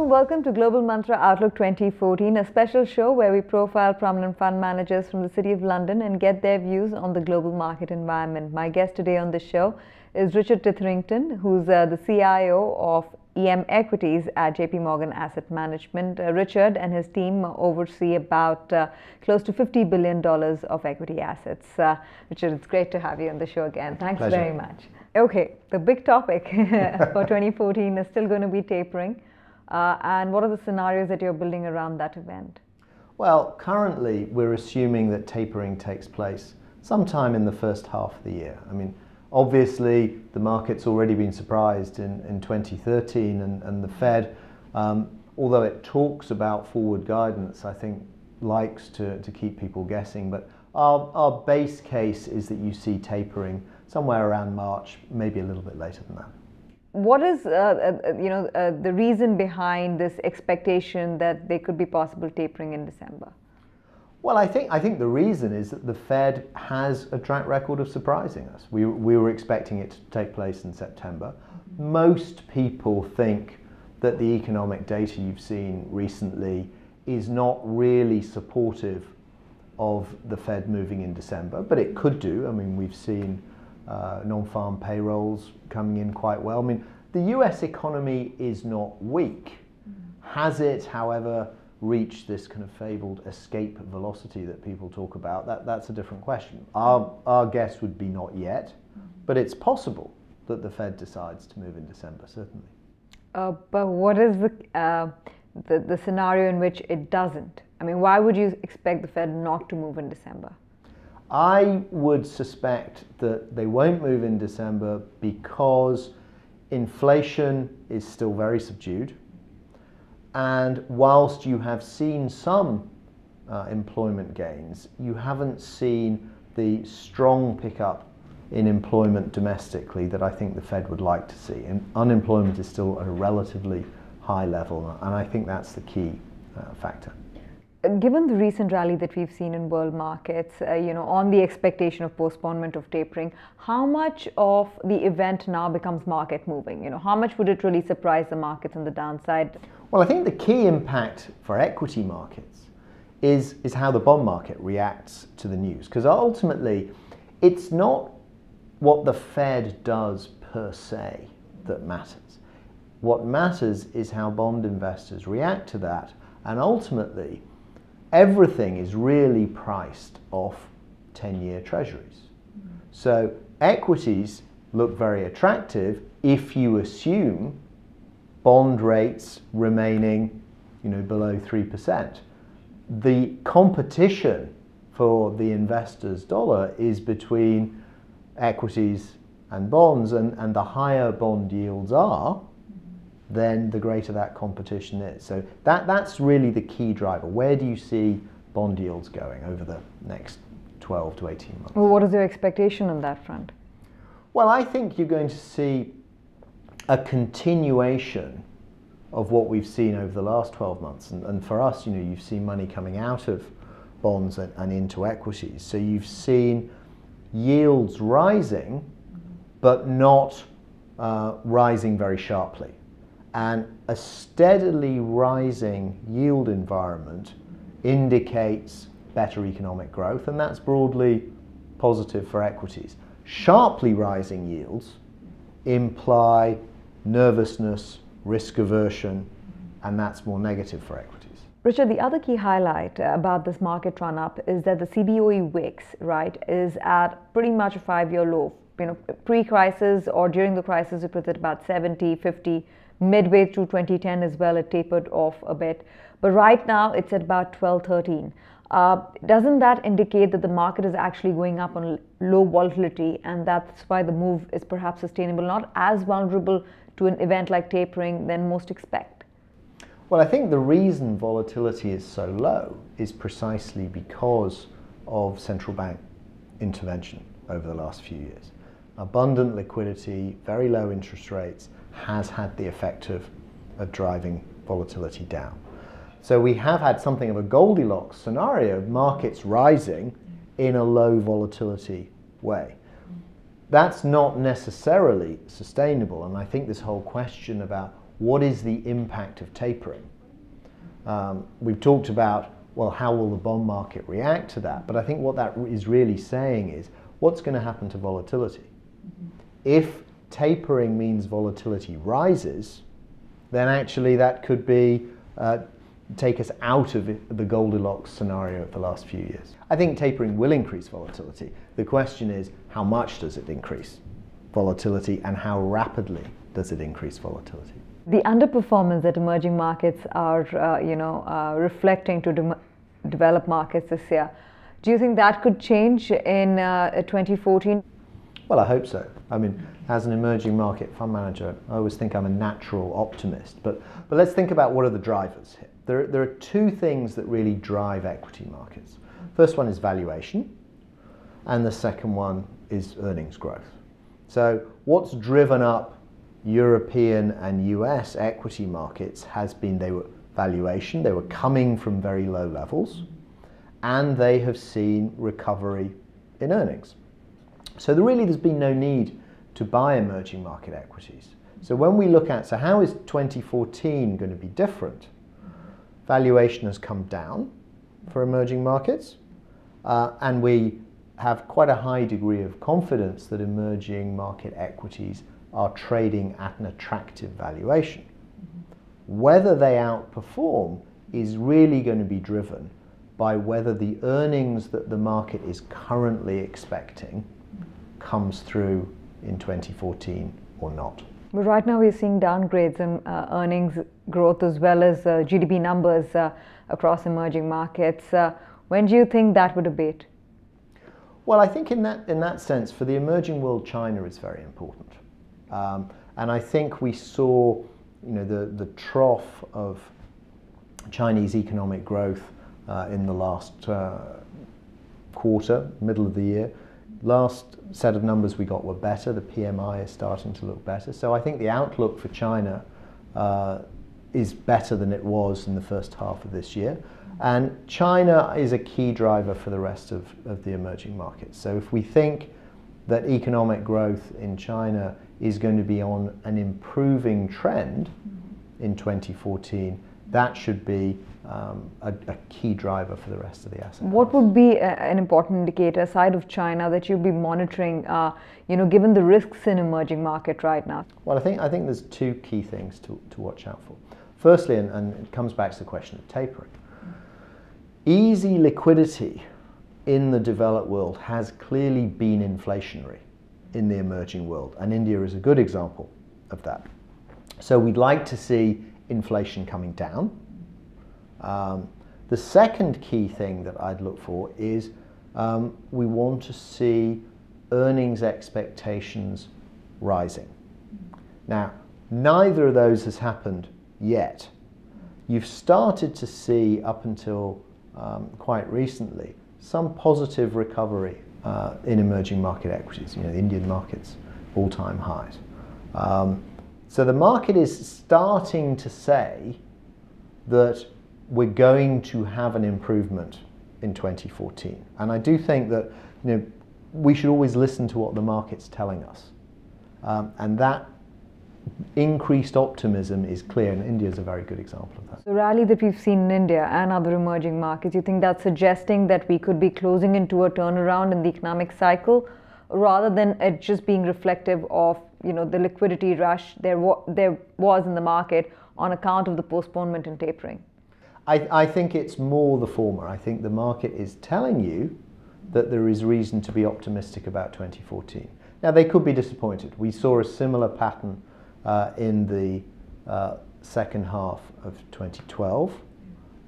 warm welcome to Global Mantra Outlook 2014, a special show where we profile prominent fund managers from the City of London and get their views on the global market environment. My guest today on the show is Richard Titherington, who's the CIO of Equities at JP Morgan Asset Management. Richard and his team oversee about close to $50 billion of equity assets. Richard, it's great to have you on the show again. Thanks Pleasure. Very much. Okay, the big topic for 2014 is still going to be tapering. And what are the scenarios that you're building around that event? Well, currently we're assuming that tapering takes place sometime in the first half of the year. I mean, obviously the market's already been surprised in 2013 and the Fed, although it talks about forward guidance, I think likes to keep people guessing. But our base case is that you see tapering somewhere around March, maybe a little bit later than that. What is the reason behind this expectation that there could be possible tapering in December? Well, I think the reason is that the Fed has a track record of surprising us. We were expecting it to take place in September. Most people think that the economic data you've seen recently is not really supportive of the Fed moving in December, but it could do. I mean, we've seen non-farm payrolls coming in quite well. I mean, the US economy is not weak. Has it, however, reached this kind of fabled escape velocity that people talk about? That's a different question. Our guess would be not yet, but it's possible that the Fed decides to move in December, certainly. But what is the scenario in which it doesn't? I mean, why would you expect the Fed not to move in December? I would suspect that they won't move in December because inflation is still very subdued. And whilst you have seen some employment gains, you haven't seen the strong pickup in employment domestically that I think the Fed would like to see. And unemployment is still at a relatively high level, and I think that's the key factor. Given the recent rally that we've seen in world markets, on the expectation of postponement of tapering, how much of the event now becomes market moving? How much would it really surprise the markets on the downside? Well, I think the key impact for equity markets is how the bond market reacts to the news. Because ultimately, it's not what the Fed does per se that matters. What matters is how bond investors react to that, and ultimately, everything is really priced off 10-year treasuries. So equities look very attractive if you assume bond rates remaining below 3%. The competition for the investor's dollar is between equities and bonds, and the higher bond yields are, then the greater that competition is. So that's really the key driver. Where do you see bond yields going over the next 12 to 18 months? Well, what is your expectation on that front? Well, I think you're going to see a continuation of what we've seen over the last 12 months. And for us, you've seen money coming out of bonds and into equities. So you've seen yields rising, but not rising very sharply. And a steadily rising yield environment indicates better economic growth, and that's broadly positive for equities. Sharply rising yields imply nervousness, risk aversion, and that's more negative for equities. Richard, the other key highlight about this market run-up is that the CBOE WIX, is at pretty much a 5-year low. Pre-crisis or during the crisis, it was at about 70, 50. Midway through 2010 as well, it tapered off a bit. But right now, it's at about 12, 13. Doesn't that indicate that the market is actually going up on low volatility, and that's why the move is perhaps sustainable, not as vulnerable to an event like tapering than most expect? Well, I think the reason volatility is so low is precisely because of central bank intervention over the last few years. Abundant liquidity, very low interest rates has had the effect of driving volatility down. So we have had something of a Goldilocks scenario, markets rising in a low volatility way. That's not necessarily sustainable, and I think this whole question about what is the impact of tapering? We've talked about, well, how will the bond market react to that? But I think what that is really saying is, what's going to happen to volatility? If tapering means volatility rises, then actually that could be take us out of the Goldilocks scenario of the last few years. I think tapering will increase volatility. The question is, how much does it increase volatility and how rapidly does it increase volatility? The underperformance that emerging markets are reflecting to developed markets this year, do you think that could change in 2014? Well, I hope so. I mean, as an emerging market fund manager, I always think I'm a natural optimist. But let's think about what are the drivers here. There are two things that really drive equity markets. First one is valuation, and the second one is earnings growth. So what's driven up European and US equity markets has been valuation. They were coming from very low levels, and they have seen recovery in earnings. So there's been no need to buy emerging market equities. So when we look at, so how is 2014 going to be different? Valuation has come down for emerging markets, and we have quite a high degree of confidence that emerging market equities are trading at an attractive valuation. Whether they outperform is really going to be driven by whether the earnings that the market is currently expecting comes through in 2014 or not. But right now we're seeing downgrades in earnings growth as well as GDP numbers across emerging markets. When do you think that would abate? Well, I think in that sense, for the emerging world, China is very important. And I think we saw the trough of Chinese economic growth in the last quarter, middle of the year. Last set of numbers we got were better. The PMI is starting to look better. So I think the outlook for China is better than it was in the first half of this year. And China is a key driver for the rest of the emerging markets. So if we think that economic growth in China is going to be on an improving trend in 2014, that should be a key driver for the rest of the asset. What would be an important indicator aside of China that you'd be monitoring, given the risks in emerging market right now? Well, I think there's two key things to watch out for. Firstly, and it comes back to the question of tapering. Easy liquidity in the developed world has clearly been inflationary in the emerging world, and India is a good example of that. So we'd like to see inflation coming down. The second key thing that I'd look for is we want to see earnings expectations rising. Now, neither of those has happened yet. You've started to see, up until quite recently, some positive recovery in emerging market equities. The Indian market's all-time highs. So the market is starting to say that we're going to have an improvement in 2014. And I do think that we should always listen to what the market's telling us. And that increased optimism is clear, and India is a very good example of that. The rally that we've seen in India and other emerging markets, you think that's suggesting that we could be closing into a turnaround in the economic cycle, rather than it just being reflective of the liquidity rush there was in the market on account of the postponement in tapering? I think it's more the former. I think the market is telling you that there is reason to be optimistic about 2014. Now, they could be disappointed. We saw a similar pattern in the second half of 2012,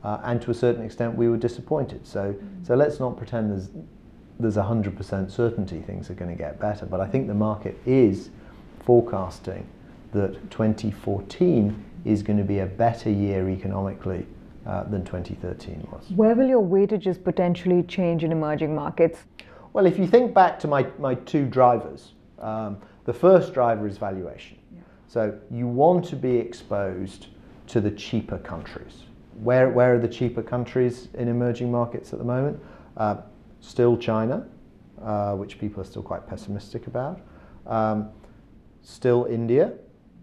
and to a certain extent we were disappointed. So let's not pretend there's 100% certainty things are going to get better, but I think the market is forecasting that 2014 is going to be a better year economically than 2013 was. Where will your weightages potentially change in emerging markets? Well, if you think back to my two drivers, the first driver is valuation. Yeah. So you want to be exposed to the cheaper countries. Where are the cheaper countries in emerging markets at the moment? Still China, which people are still quite pessimistic about. Still India,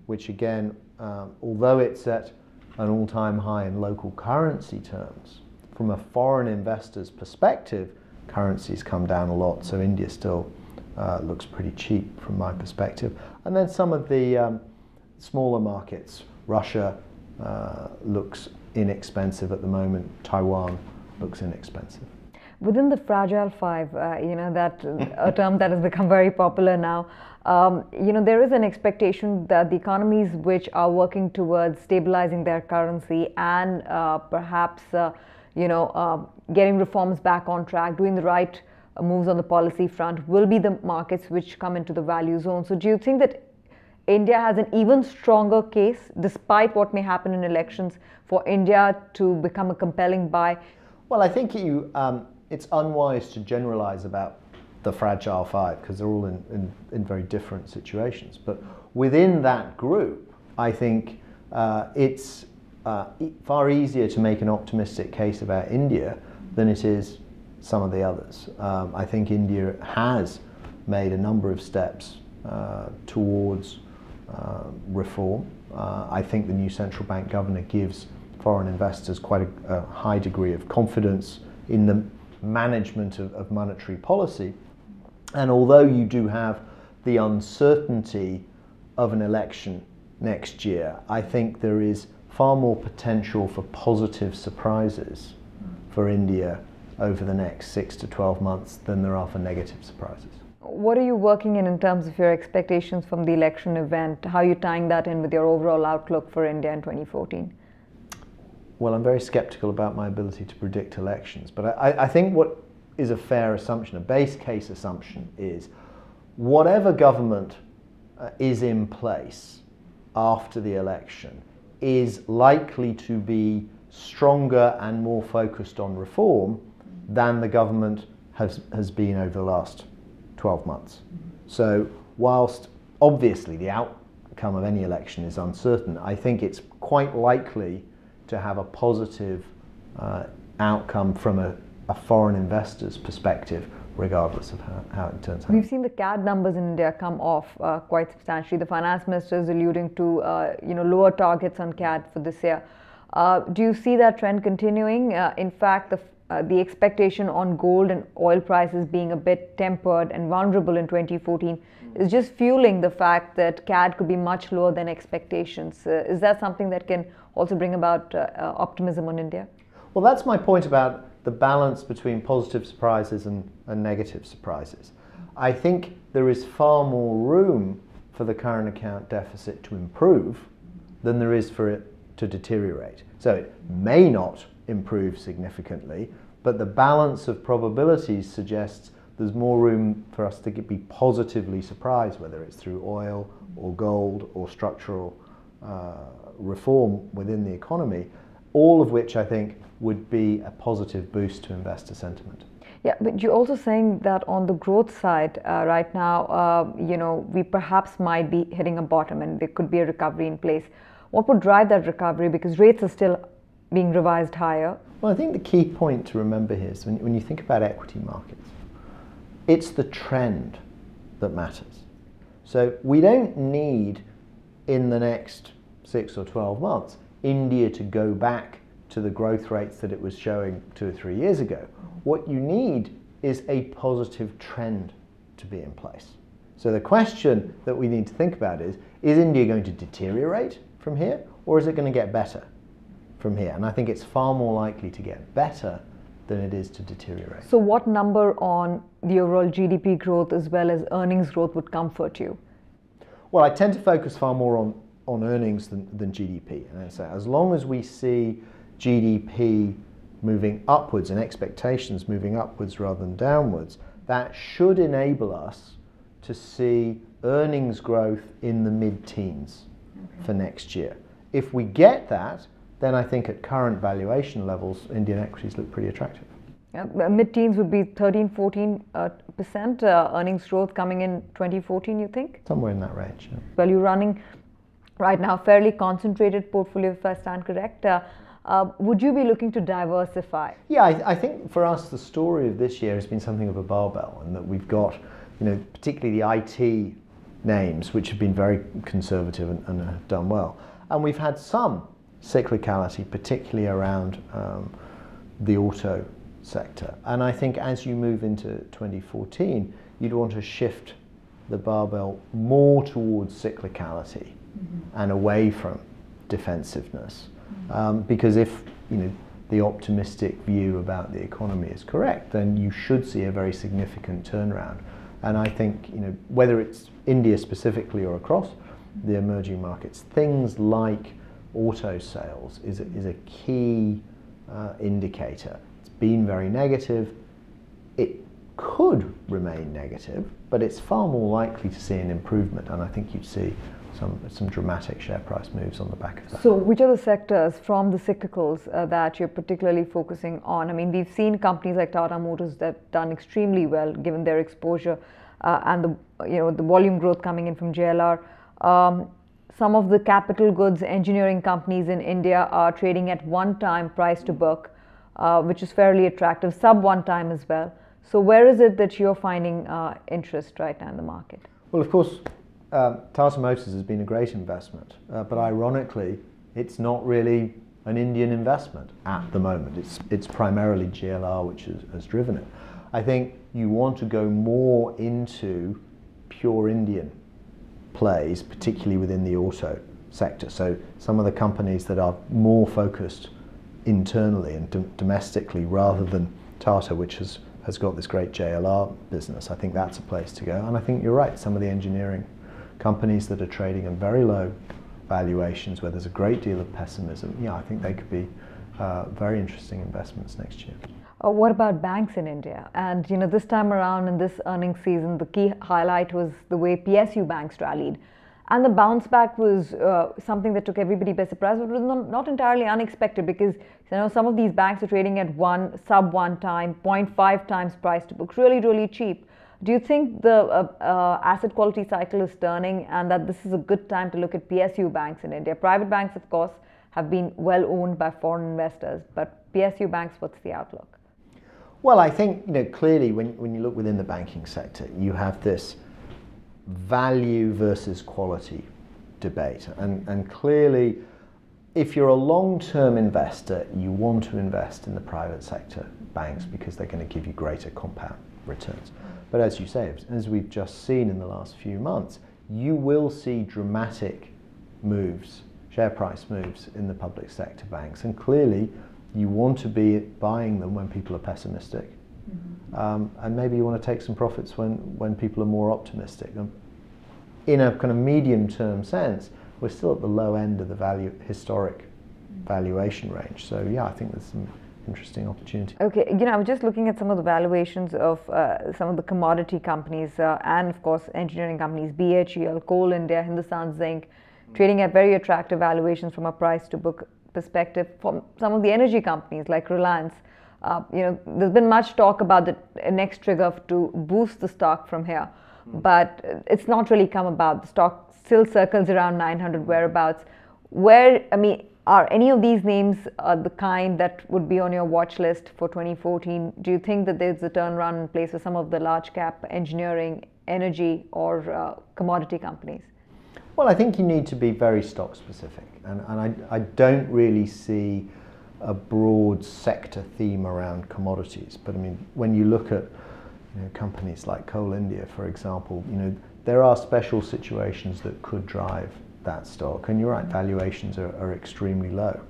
which again, although it's at an all-time high in local currency terms, from a foreign investor's perspective, currencies come down a lot, so India still looks pretty cheap from my perspective. And then some of the smaller markets, Russia looks inexpensive at the moment, Taiwan looks inexpensive. Within the fragile five, that a term that has become very popular now, there is an expectation that the economies which are working towards stabilizing their currency and perhaps, getting reforms back on track, doing the right moves on the policy front, will be the markets which come into the value zone. So do you think that India has an even stronger case, despite what may happen in elections, for India to become a compelling buy? Well, I think it's unwise to generalize about the fragile five because they're all in very different situations. But within that group, I think it's far easier to make an optimistic case about India than it is some of the others. I think India has made a number of steps towards reform. I think the new central bank governor gives foreign investors quite a high degree of confidence in the management of monetary policy. And although you do have the uncertainty of an election next year, I think there is far more potential for positive surprises for India over the next 6 to 12 months than there are for negative surprises. What are you working in terms of your expectations from the election event? How are you tying that in with your overall outlook for India in 2014? Well, I'm very skeptical about my ability to predict elections, but I think what is a fair assumption, a base case assumption, is whatever government is in place after the election is likely to be stronger and more focused on reform than the government has been over the last 12 months. So whilst obviously the outcome of any election is uncertain, I think it's quite likely to have a positive outcome from a foreign investor's perspective, regardless of how it turns out. We've seen the CAD numbers in India come off quite substantially. The finance minister is alluding to lower targets on CAD for this year. Do you see that trend continuing? In fact, the expectation on gold and oil prices being a bit tempered and vulnerable in 2014 is just fueling the fact that CAD could be much lower than expectations. Is that something that can also bring about optimism on India? Well, that's my point about the balance between positive surprises and negative surprises. I think there is far more room for the current account deficit to improve than there is for it to deteriorate. So it may not improve significantly, but the balance of probabilities suggests there's more room for us to be positively surprised, whether it's through oil or gold or structural reform within the economy, all of which I think would be a positive boost to investor sentiment. Yeah, but you're also saying that on the growth side right now, we perhaps might be hitting a bottom and there could be a recovery in place. What would drive that recovery? Because rates are still being revised higher. Well, I think the key point to remember here is when you think about equity markets, it's the trend that matters. So we don't need, in the next 6 or 12 months, India to go back to the growth rates that it was showing 2 or 3 years ago. What you need is a positive trend to be in place. So the question that we need to think about is India going to deteriorate from here, or is it going to get better from here? And I think it's far more likely to get better than it is to deteriorate. So what number on the overall GDP growth as well as earnings growth would comfort you? Well, I tend to focus far more on earnings than GDP. And so as long as we see GDP moving upwards and expectations moving upwards rather than downwards, that should enable us to see earnings growth in the mid-teens for next year. If we get that, then I think at current valuation levels, Indian equities look pretty attractive. Yeah, mid-teens would be 13-14% earnings growth coming in 2014, you think? Somewhere in that range. Yeah. Well, you're running right now a fairly concentrated portfolio, if I stand correct. Would you be looking to diversify? Yeah, I think for us the story of this year has been something of a barbell, and that we've got, particularly the IT names, which have been very conservative and have done well. And we've had some cyclicality, particularly around the auto sector. And I think as you move into 2014, you'd want to shift the barbell more towards cyclicality and away from defensiveness. Because if the optimistic view about the economy is correct, then you should see a very significant turnaround. And I think whether it's India specifically or across the emerging markets, things like auto sales is a key indicator. It's been very negative. It could remain negative, but it's far more likely to see an improvement, and I think you'd see some dramatic share price moves on the back of that. So which are the sectors from the cyclicals that you're particularly focusing on? I mean, we've seen companies like Tata Motors that have done extremely well given their exposure and the volume growth coming in from JLR. Some of the capital goods engineering companies in India are trading at 1 time price to book, which is fairly attractive, sub 1 time as well. So where is it that you're finding interest right now in the market? Well, of course, Tata Motors has been a great investment, but ironically, it's not really an Indian investment at the moment. It's primarily JLR which has driven it. I think you want to go more into pure Indian plays, particularly within the auto sector. So some of the companies that are more focused internally and domestically rather than Tata, which has got this great JLR business. I think that's a place to go. And I think you're right, some of the engineering companies that are trading at very low valuations where there's a great deal of pessimism, I think they could be very interesting investments next year. What about banks in India? And this time around in this earnings season, the key highlight was the way PSU banks rallied. And the bounce back was something that took everybody by surprise, but it was not entirely unexpected because some of these banks are trading at sub 1 time, 0.5 times price to book, really, really cheap. Do you think the asset quality cycle is turning and that this is a good time to look at PSU banks in India? Private banks, of course, have been well owned by foreign investors, but PSU banks, what's the outlook? Well, I think clearly when you look within the banking sector, you have this value versus quality debate, and clearly if you're a long-term investor, you want to invest in the private sector banks because they're going to give you greater compound returns. But as you say, as we've just seen in the last few months, you will see dramatic moves, share price moves in the public sector banks, and clearly you want to be buying them when people are pessimistic, and maybe you want to take some profits when people are more optimistic. In a kind of medium-term sense, we're still at the low end of the historic valuation range. So I think there's some interesting opportunity. Okay, I was just looking at some of the valuations of some of the commodity companies and of course engineering companies, BHEL, Coal India, Hindustan Zinc, trading at very attractive valuations from a price to book perspective. From some of the energy companies like Reliance, there's been much talk about the next trigger to boost the stock from here, but it's not really come about. The stock still circles around 900 whereabouts. Are any of these names the kind that would be on your watch list for 2014? Do you think that there's a turnaround in place for some of the large cap engineering, energy or commodity companies? Well, I think you need to be very stock specific, and I don't really see a broad sector theme around commodities. But when you look at companies like Coal India, for example, there are special situations that could drive that stock, and you're right, valuations are extremely low.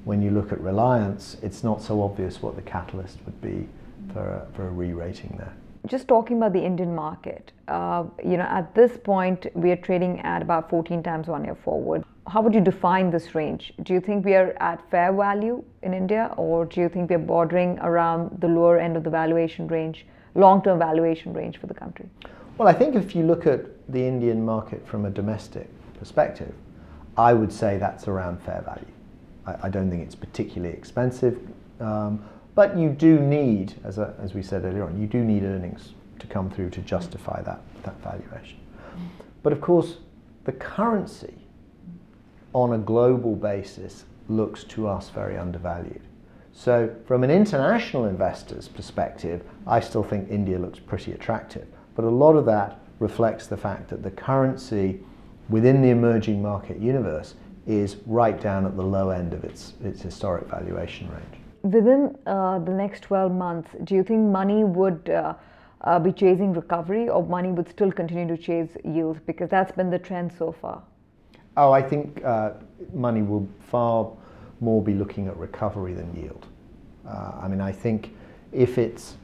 When you look at Reliance, it's not so obvious what the catalyst would be for a re-rating there. Just talking about the Indian market, at this point we are trading at about 14 times 1 year forward. How would you define this range? Do you think we are at fair value in India, or do you think we are bordering around the lower end of the valuation range, long-term valuation range for the country? Well, I think if you look at the Indian market from a domestic perspective, I would say that's around fair value. I don't think it's particularly expensive, but you do need, as we said earlier on, you do need earnings to come through to justify that valuation. But of course, the currency on a global basis looks to us very undervalued. So from an international investor's perspective, I still think India looks pretty attractive. But a lot of that reflects the fact that the currency within the emerging market universe is right down at the low end of its historic valuation range. Within the next 12 months, do you think money would be chasing recovery, or money would still continue to chase yields? Because that's been the trend so far. Oh, I think money will far more be looking at recovery than yield. I mean, I think if it's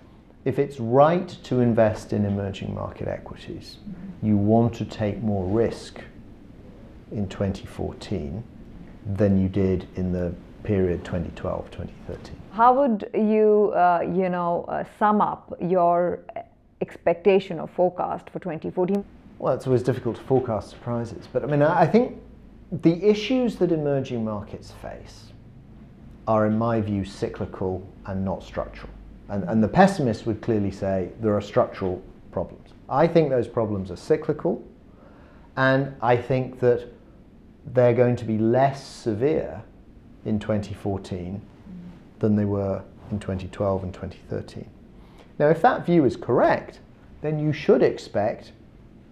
right to invest in emerging market equities, you want to take more risk in 2014 than you did in the period 2012-2013. How would you, sum up your expectation or forecast for 2014? Well, it's always difficult to forecast surprises, but I mean, I think the issues that emerging markets face are, in my view, cyclical and not structural. And the pessimist would clearly say there are structural problems. I think those problems are cyclical, and I think that they're going to be less severe in 2014 than they were in 2012 and 2013. Now, if that view is correct, then you should expect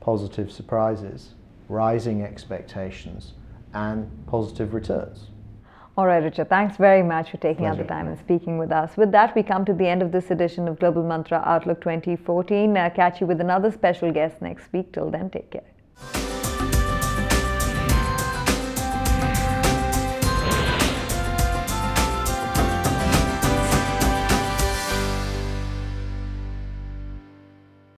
positive surprises, rising expectations, and positive returns. All right, Richard, thanks very much for taking out Pleasure. the time and speaking with us. With that, we come to the end of this edition of Global Mantra Outlook 2014. Catch you with another special guest next week. Till then, take care.